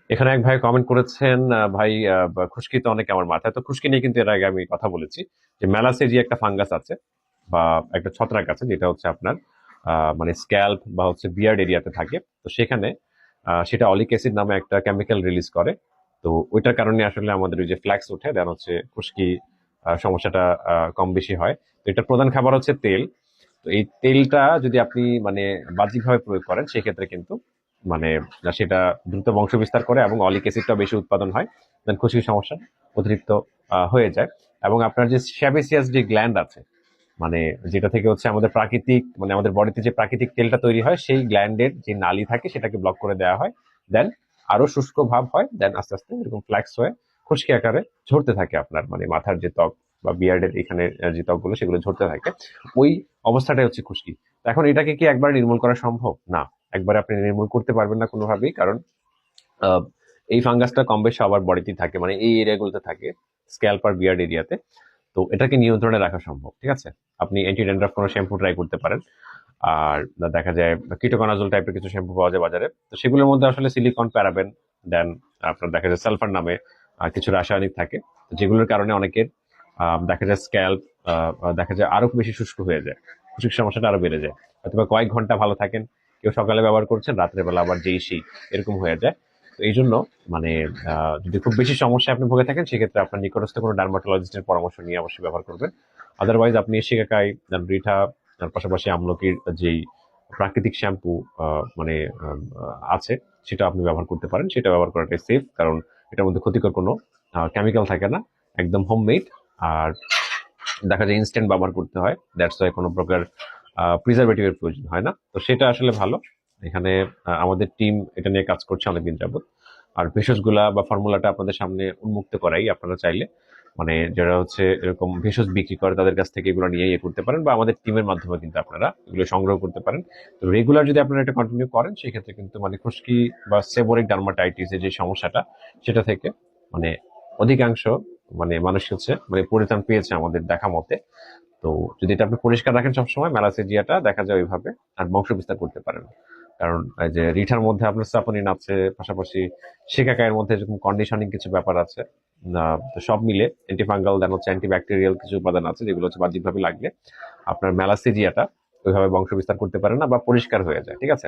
এখানে এক ভাই কমেন্ট করেছেন, ভাই খুশকি তো অনেক আমার মাথায়। তো খুশকি নিয়ে কিন্তু এর আগে আমি কথা বলেছি যে মেলাসেজিয়া একটা ফাঙ্গাস আছে বা একটা ছত্রাক আছে, যেটা হচ্ছে আপনার মানে স্ক্যাল্প বা হচ্ছে বিয়ার্ড এরিয়াতে থাকে। তো সেখানে সেটা অলিক অ্যাসিড নামে একটা কেমিক্যাল রিলিজ করে। তো ওইটার কারণে আসলে আমাদের ওই যে ফ্ল্যাক্স উঠে দেন হচ্ছে খুশকি সমস্যাটা কম বেশি হয়। তো এটার প্রধান খাবার হচ্ছে তেল। তো এই তেলটা যদি আপনি মানে বাহ্যিকভাবে প্রয়োগ করেন সেক্ষেত্রে কিন্তু মানে সেটা দ্রুত বংশ বিস্তার করে এবং অলিক অ্যাসিডটা বেশি উৎপাদন হয়, দেন খুশকির সমস্যা অতিরিক্ত হয়ে যায়। এবং আপনার যে শ্যাবেসিয়াস যে গ্ল্যান্ড আছে, মানে যেটা থেকে হচ্ছে আমাদের প্রাকৃতিক মানে আমাদের বডিতে যে প্রাকৃতিক তেলটা তৈরি হয়, সেই গ্ল্যান্ডের যে নালী থাকে সেটাকে ব্লক করে দেওয়া হয়। দেন আরো শুষ্ক ভাব হয়, দেন আস্তে আস্তে এরকম ফ্ল্যাক্স হয়ে খুশকি আকারে ঝরতে থাকে আপনার মানে মাথার যে ত্বক বা বিয়ার্ডের এখানে যে ত্বকগুলো সেগুলো ঝরতে থাকে। ওই অবস্থাটাই হচ্ছে খুশকি। তো এখন এটাকে কি একবার নির্মূল করা সম্ভব? না, একবারে আপনি নির্মূল করতে পারবেন না কোনোভাবেই। কারণ আহ, এই ফাঙ্গাসটা কম বেশি সবার বডিতেই থাকে, মানে এই এরিয়াগুলোতে থাকে, স্ক্যাল্প আর বিয়ার্ড এরিয়াতে। তো এটাকে নিয়ন্ত্রণে রাখা সম্ভব, ঠিক আছে। আপনি অ্যান্টি ড্যান্ড্রাফ কোনো শ্যাম্পু ট্রাই করতে পারেন। আর দেখা যায় কিটোকোনাজল টাইপের কিছু শ্যাম্পু পাওয়া যায় বাজারে। তো সেগুলোর মধ্যে আসলে সিলিকন, প্যারাবেন, দেন আপনার দেখা যায় সালফার নামে কিছু রাসায়নিক থাকে। তো যেগুলোর কারণে অনেকের দেখা যায় স্ক্যাল্প দেখা যায় আরো বেশি শুষ্ক হয়ে যায়, খুশকির সমস্যাটা আরো বেড়ে যায়। অথবা কয়েক ঘন্টা ভালো থাকেন, কেউ সকালে ব্যবহার করছেন, রাত্রে বেলা আবার যেই সেই এরকম হয়ে যায়। তো এই জন্য মানে যদি খুব বেশি সমস্যা আপনি ভুগে থাকেন সেক্ষেত্রে আপনার নিকটস্থ কোনো ডার্মাটোলজিস্টের পরামর্শ নিয়ে অবশ্যই ব্যবহার করবেন। আদারওয়াইজ আপনি শিকাকাই, রিঠা, তার পাশাপাশি আমলকির যেই প্রাকৃতিক শ্যাম্পু মানে আছে সেটা আপনি ব্যবহার করতে পারেন। সেটা ব্যবহার করাটাই সেফ, কারণ এটার মধ্যে ক্ষতিকর কোনো কেমিক্যাল থাকে না, একদম হোমমেড। আর দেখা যায় ইনস্ট্যান্ট ব্যবহার করতে হয়, দ্যাটস ওয়াই কোনো প্রকার প্রিজারভেটিভের প্রয়োজন হয় না। তো সেটা আসলে ভালো। এখানে আমাদের টিম এটা নিয়ে কাজ করছে অনেকদিন যাবত। আর ভেষজগুলা বা ফর্মুলাটা আপনাদের সামনে উন্মুক্ত করাই, আপনারা চাইলে মানে যারা হচ্ছে এরকম ভেষজ বিক্রি করে তাদের কাছ থেকে এগুলো নিয়ে করতে পারেন, বা আমাদের টিমের মাধ্যমে কিন্তু আপনারা এগুলো সংগ্রহ করতে পারেন। তো রেগুলার যদি আপনারা এটা কন্টিনিউ করেন সেক্ষেত্রে কিন্তু মানে খুশকি বা সেবোরিক ডার্মাটাইটিসের যে সমস্যাটা সেটা থেকে মানে অধিকাংশ মানে মানুষ হচ্ছে মানে পরিত্রাণ পেয়েছে আমাদের দেখা মতে। তো যদি এটা আপনি পরিষ্কার রাখেন সবসময়, মেলাসেজিয়াটা দেখা যায় ওইভাবে আর বংশ বিস্তার করতে পারেন। কারণ এই যে রিঠার মধ্যে আপনার সাপোনিন আছে, পাশাপাশি শিকাকায়ের মধ্যে এরকম কন্ডিশনিং কিছু ব্যাপার আছে। তো সব মিলে অ্যান্টিফাঙ্গাল দেন হচ্ছে অ্যান্টিব্যাকটেরিয়াল কিছু উপাদান আছে যেগুলো হচ্ছে বাহ্যিকভাবে লাগলে আপনার মেলাসেজিয়াটা ওইভাবে বংশ বিস্তার করতে পারে না বা পরিষ্কার হয়ে যায়, ঠিক আছে।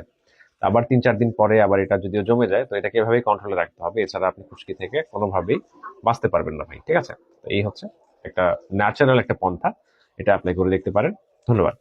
আবার 3-4 দিন পরে আবার এটা যদিও জমে যায়, তো এটাকে এভাবেই কন্ট্রোলে রাখতে হবে, এছাড়া আপনি খুশকি থেকে কোনোভাবেই বাঁচতে পারবেন না ভাই, ঠিক আছে। তো এই হচ্ছে একটা ন্যাচারাল একটা পন্থা, এটা অ্যাপ্লাই করে দেখতে পারেন। ধন্যবাদ।